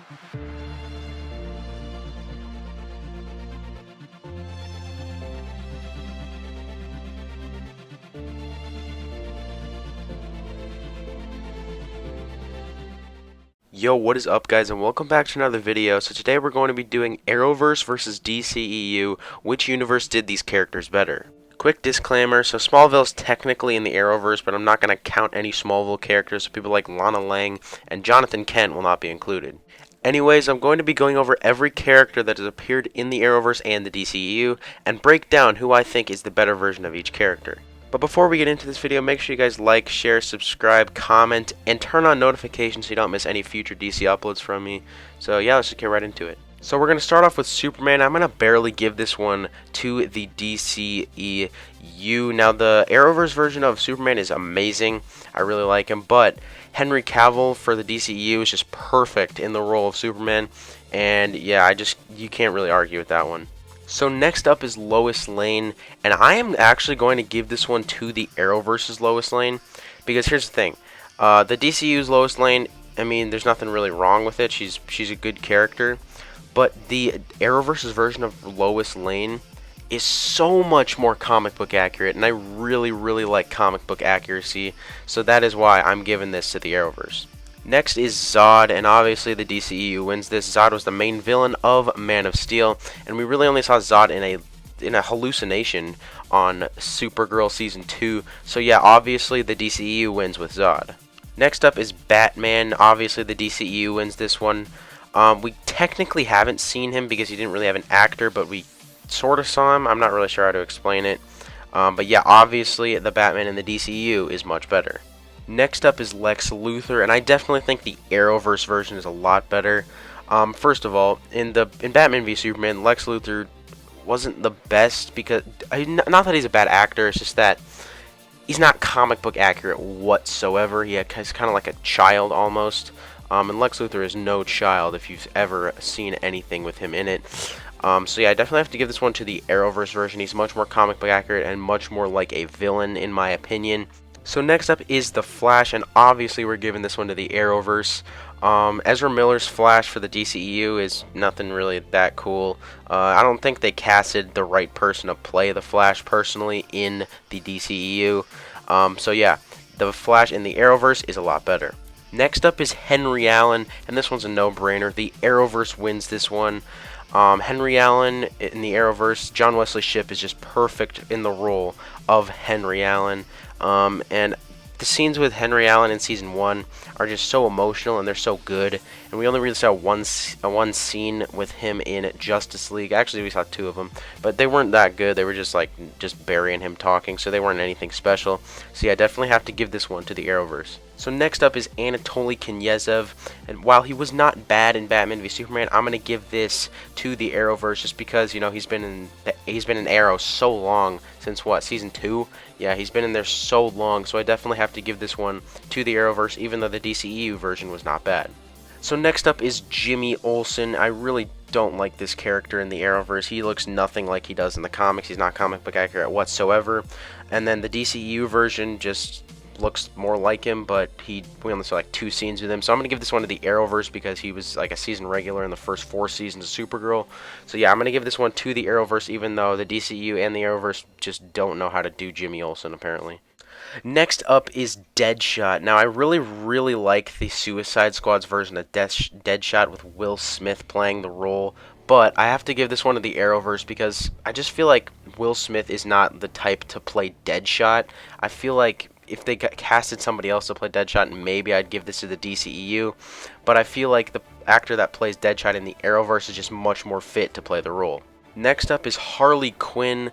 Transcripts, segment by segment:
Yo, what is up guys, and welcome back to another video. So today we're going to be doing Arrowverse versus DCEU. Which universe did these characters better? Quick disclaimer, so Smallville's technically in the Arrowverse, but I'm not going to count any Smallville characters, so people like Lana Lang and Jonathan Kent will not be included. Anyways, I'm going to be going over every character that has appeared in the Arrowverse and the DCEU, and break down who I think is the better version of each character. But before we get into this video, make sure you guys like, share, subscribe, comment, and turn on notifications so you don't miss any future DC uploads from me. So yeah, let's just get right into it. So we're going to start off with Superman. I'm going to barely give this one to the DCEU. Now the Arrowverse version of Superman is amazing. I really like him, but Henry Cavill for the DCEU is just perfect in the role of Superman. And yeah, you can't really argue with that one. So next up is Lois Lane, and I am actually going to give this one to the Arrowverse's Lois Lane, because here's the thing, the DCU's Lois Lane, I mean, there's nothing really wrong with it, she's a good character, but the Arrowverse's version of Lois Lane is so much more comic book accurate, and I really like comic book accuracy, so that is why I'm giving this to the Arrowverse. Next is Zod, and obviously the DCEU wins this. Zod was the main villain of Man of Steel, and we really only saw Zod in a hallucination on Supergirl Season 2, so yeah, obviously the DCEU wins with Zod. Next up is Batman. Obviously the DCEU wins this one. We technically haven't seen him because he didn't really have an actor, but we sort of saw him. I'm not really sure how to explain it. But yeah, obviously the Batman in the DCEU is much better. Next up is Lex Luthor, and I definitely think the Arrowverse version is a lot better. First of all, in Batman v Superman, Lex Luthor wasn't the best because not that he's a bad actor, it's just that he's not comic book accurate whatsoever. He's kind of like a child almost. And Lex Luthor is no child if you've ever seen anything with him in it. So yeah, I definitely have to give this one to the Arrowverse version. He's much more comic book accurate and much more like a villain in my opinion. So next up is the Flash, and obviously we're giving this one to the Arrowverse. Ezra Miller's Flash for the DCEU is nothing really that cool. I don't think they casted the right person to play the Flash personally in the DCEU. So yeah, the Flash in the Arrowverse is a lot better. Next up is Henry Allen, and this one's a no-brainer. The Arrowverse wins this one. Henry Allen in the Arrowverse, John Wesley Shipp is just perfect in the role of Henry Allen. And the scenes with Henry Allen in Season 1 are just so emotional and they're so good. And we only really saw one scene with him in Justice League. Actually, we saw two of them, but they weren't that good. They were just burying him talking, so they weren't anything special. So yeah, I definitely have to give this one to the Arrowverse. So next up is Anatoly Knyazev, and while he was not bad in Batman v Superman, I'm gonna give this to the Arrowverse just because he's been in Arrow so long, since what, Season 2? Yeah, he's been in there so long, so I definitely have to give this one to the Arrowverse, even though the DCEU version was not bad. So next up is Jimmy Olsen. I really don't like this character in the Arrowverse. He looks nothing like he does in the comics. He's not comic book accurate whatsoever. And then the DCEU version just looks more like him, but we only saw like 2 scenes with him. So I'm going to give this one to the Arrowverse because he was like a season regular in the first 4 seasons of Supergirl. So yeah, I'm going to give this one to the Arrowverse, even though the DCU and the Arrowverse just don't know how to do Jimmy Olsen apparently. Next up is Deadshot. Now I really like the Suicide Squad's version of Deadshot with Will Smith playing the role, but I have to give this one to the Arrowverse because I just feel like Will Smith is not the type to play Deadshot. I feel like if they casted somebody else to play Deadshot, maybe I'd give this to the DCEU, but I feel like the actor that plays Deadshot in the Arrowverse is just much more fit to play the role. Next up is Harley Quinn.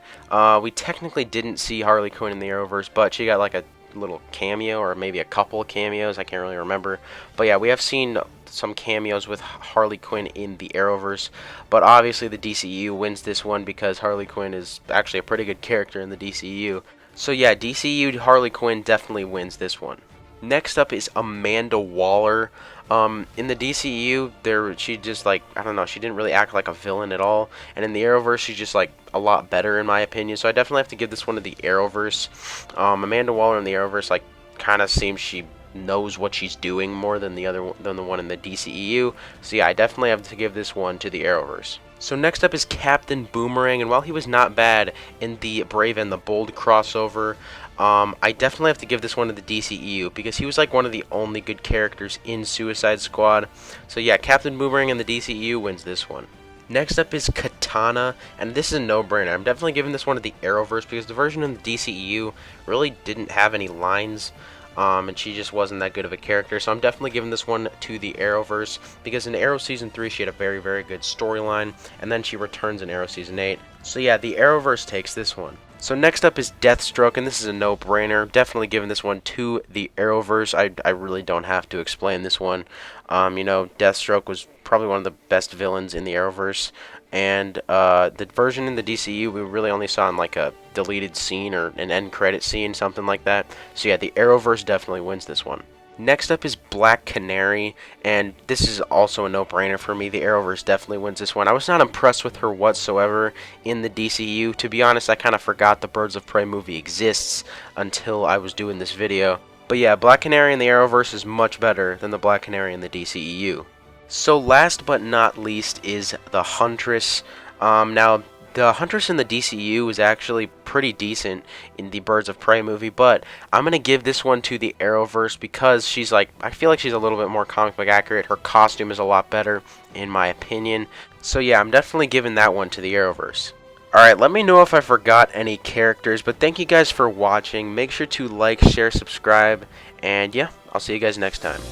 We technically didn't see Harley Quinn in the Arrowverse, but she got like a little cameo, or maybe a couple of cameos, I can't really remember. But yeah, we have seen some cameos with Harley Quinn in the Arrowverse, but obviously the DCEU wins this one because Harley Quinn is actually a pretty good character in the DCEU. So yeah, DCU Harley Quinn definitely wins this one. Next up is Amanda Waller. In the DCEU, she just I don't know, she didn't really act like a villain at all. And in the Arrowverse, she's just a lot better in my opinion. So I definitely have to give this one to the Arrowverse. Amanda Waller in the Arrowverse kind of seems she knows what she's doing more than the one in the DCEU. So yeah, I definitely have to give this one to the Arrowverse. So next up is Captain Boomerang, and while he was not bad in the Brave and the Bold crossover, I definitely have to give this one to the DCEU because he was like one of the only good characters in Suicide Squad. So yeah, Captain Boomerang in the DCEU wins this one. Next up is Katana, and this is a no-brainer. I'm definitely giving this one to the Arrowverse because the version in the DCEU really didn't have any lines, and she just wasn't that good of a character. So I'm definitely giving this one to the Arrowverse because in Arrow Season 3 she had a very, very good storyline, and then she returns in Arrow Season 8. So yeah, the Arrowverse takes this one. So next up is Deathstroke, and this is a no-brainer. Definitely giving this one to the Arrowverse. I really don't have to explain this one. You know, Deathstroke was probably one of the best villains in the Arrowverse, and the version in the DCU we really only saw in like a deleted scene or an end credit scene, something like that. So yeah, the Arrowverse definitely wins this one. Next up is Black Canary, and this is also a no-brainer for me. The Arrowverse definitely wins this one. I was not impressed with her whatsoever in the DCU. To be honest, I kind of forgot the Birds of Prey movie exists until I was doing this video. But yeah, Black Canary in the Arrowverse is much better than the Black Canary in the DCEU. So last but not least is the Huntress. Now, the Huntress in the DCU is actually pretty decent in the Birds of Prey movie, but I'm going to give this one to the Arrowverse because she's like, I feel like she's a little bit more comic book accurate. Her costume is a lot better, in my opinion. So yeah, I'm definitely giving that one to the Arrowverse. Alright, let me know if I forgot any characters, but thank you guys for watching. Make sure to like, share, subscribe, and yeah, I'll see you guys next time.